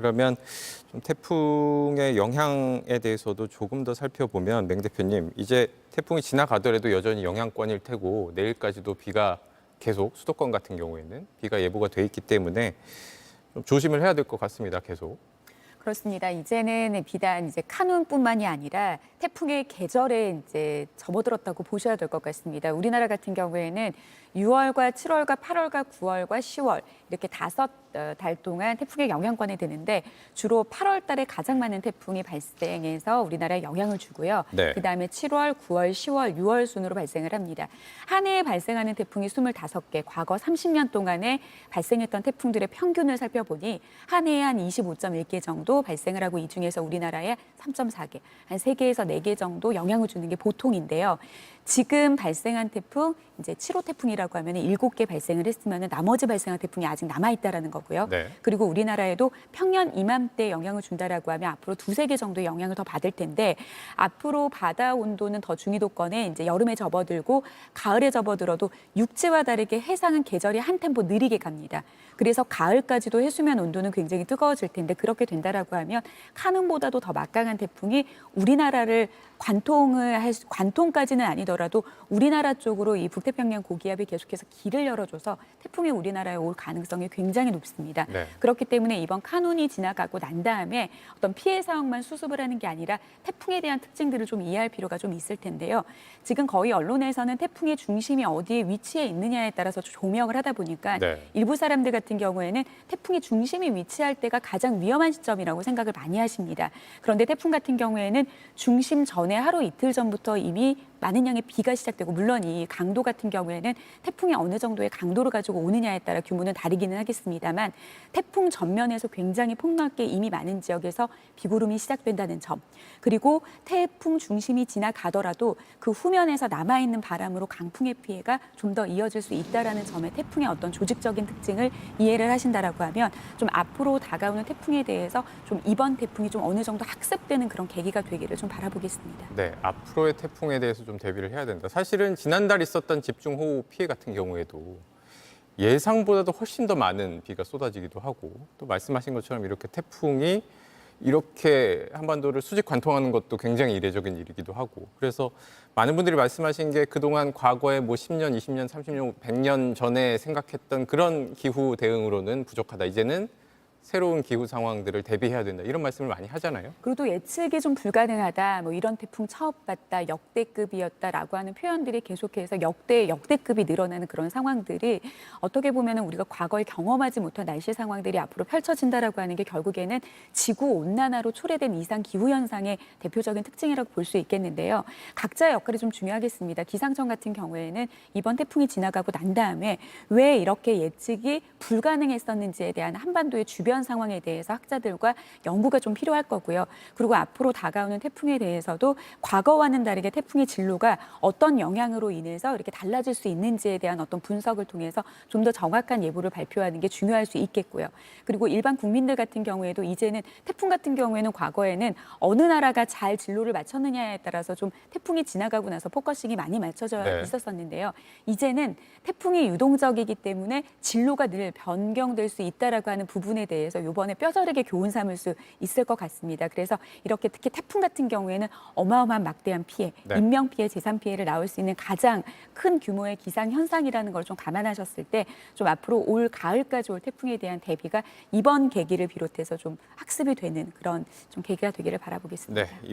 그러면 좀 태풍의 영향에 대해서도 조금 더 살펴보면 맹 대표님, 이제 태풍이 지나가더라도 여전히 영향권일 테고 내일까지도 비가 계속 수도권 같은 경우에는 비가 예보가 돼 있기 때문에 좀 조심을 해야 될 것 같습니다. 계속. 그렇습니다. 이제는 비단 이제 카눈뿐만이 아니라 태풍의 계절에 이제 접어들었다고 보셔야 될 것 같습니다. 우리나라 같은 경우에는 6월과 7월과 8월과 9월과 10월 이렇게 5달 동안 태풍의 영향권에 드는데 주로 8월 달에 가장 많은 태풍이 발생해서 우리나라에 영향을 주고요. 네. 그다음에 7월, 9월, 10월, 6월 순으로 발생을 합니다. 한 해에 발생하는 태풍이 25개, 과거 30년 동안에 발생했던 태풍들의 평균을 살펴보니 한 해에 한 25.1개 정도 발생을 하고 이 중에서 우리나라에 3.4개, 한 3개에서 4개 정도 영향을 주는 게 보통인데요. 지금 발생한 태풍, 이제 7호 태풍이라고 하면 7개 발생을 했으면 나머지 발생한 태풍이 아직 남아있다라는 거고요. 네. 그리고 우리나라에도 평년 이맘때 영향을 준다라고 하면 앞으로 2-3개 정도의 영향을 더 받을 텐데 앞으로 바다 온도는 더 중위도권에 이제 여름에 접어들고 가을에 접어들어도 육지와 다르게 해상은 계절이 한 템포 느리게 갑니다. 그래서 가을까지도 해수면 온도는 굉장히 뜨거워질 텐데 그렇게 된다라고 하면 카눈보다도 더 막강한 태풍이 우리나라를 관통까지는 아니더라도 우리나라 쪽으로 이 북태평양 고기압이 계속해서 길을 열어줘서 태풍이 우리나라에 올 가능성이 굉장히 높습니다. 네. 그렇기 때문에 이번 카눈이 지나가고 난 다음에 어떤 피해 상황만 수습을 하는 게 아니라 태풍에 대한 특징들을 좀 이해할 필요가 좀 있을 텐데요. 지금 거의 언론에서는 태풍의 중심이 어디에 위치해 있느냐에 따라서 조명을 하다 보니까 네. 일부 사람들 같은 경우에는 태풍의 중심이 위치할 때가 가장 위험한 시점이라고 생각을 많이 하십니다. 그런데 태풍 같은 경우에는 중심 전에 하루 이틀 전부터 이미 많은 양의 비가 시작되고 물론 이 강도 같은 경우에는 태풍이 어느 정도의 강도를 가지고 오느냐에 따라 규모는 다르기는 하겠습니다만 태풍 전면에서 굉장히 폭넓게 이미 많은 지역에서 비구름이 시작된다는 점 그리고 태풍 중심이 지나가더라도 그 후면에서 남아있는 바람으로 강풍의 피해가 좀 더 이어질 수 있다는 점에 태풍의 어떤 조직적인 특징을 이해를 하신다라고 하면 좀 앞으로 다가오는 태풍에 대해서 좀 이번 태풍이 좀 어느 정도 학습되는 그런 계기가 되기를 좀 바라보겠습니다. 네, 앞으로의 태풍에 대해서 좀 대비를 해야 된다. 사실은 지난달 있었던 집중호우 피해 같은 경우에도 예상보다도 훨씬 더 많은 비가 쏟아지기도 하고 또 말씀하신 것처럼 이렇게 태풍이 이렇게 한반도를 수직 관통하는 것도 굉장히 이례적인 일이기도 하고 그래서 많은 분들이 말씀하신 게 그동안 과거에 뭐 10년, 20년, 30년, 100년 전에 생각했던 그런 기후 대응으로는 부족하다. 이제는 새로운 기후 상황들을 대비해야 된다. 이런 말씀을 많이 하잖아요. 그리고 예측이 좀 불가능하다. 뭐 이런 태풍 처음 봤다. 역대급이었다라고 하는 표현들이 계속해서 역대급이 늘어나는 그런 상황들이 어떻게 보면은 우리가 과거에 경험하지 못한 날씨 상황들이 앞으로 펼쳐진다라고 하는 게 결국에는 지구 온난화로 초래된 이상 기후 현상의 대표적인 특징이라고 볼 수 있겠는데요. 각자의 역할이 좀 중요하겠습니다. 기상청 같은 경우에는 이번 태풍이 지나가고 난 다음에 왜 이렇게 예측이 불가능했었는지에 대한 한반도의 주변 상황에 대해서 학자들과 연구가 좀 필요할 거고요. 그리고 앞으로 다가오는 태풍에 대해서도 과거와는 다르게 태풍의 진로가 어떤 영향으로 인해서 이렇게 달라질 수 있는지에 대한 어떤 분석을 통해서 좀 더 정확한 예보를 발표하는 게 중요할 수 있겠고요. 그리고 일반 국민들 같은 경우에도 이제는 태풍 같은 경우에는 과거에는 어느 나라가 잘 진로를 맞췄느냐에 따라서 좀 태풍이 지나가고 나서 포커싱이 많이 맞춰져 있었었는데요. 이제는 태풍이 유동적이기 때문에 진로가 늘 변경될 수 있다라고 하는 부분에 대해서 이번에 뼈저리게 교훈 삼을 수 있을 것 같습니다. 그래서 이렇게 특히 태풍 같은 경우에는 어마어마한 막대한 피해, 인명 피해, 재산 피해를 낳을 수 있는 가장 큰 규모의 기상 현상이라는 걸 좀 감안하셨을 때 좀 앞으로 올 가을까지 올 태풍에 대한 대비가 이번 계기를 비롯해서 좀 학습이 되는 그런 좀 계기가 되기를 바라보겠습니다. 네.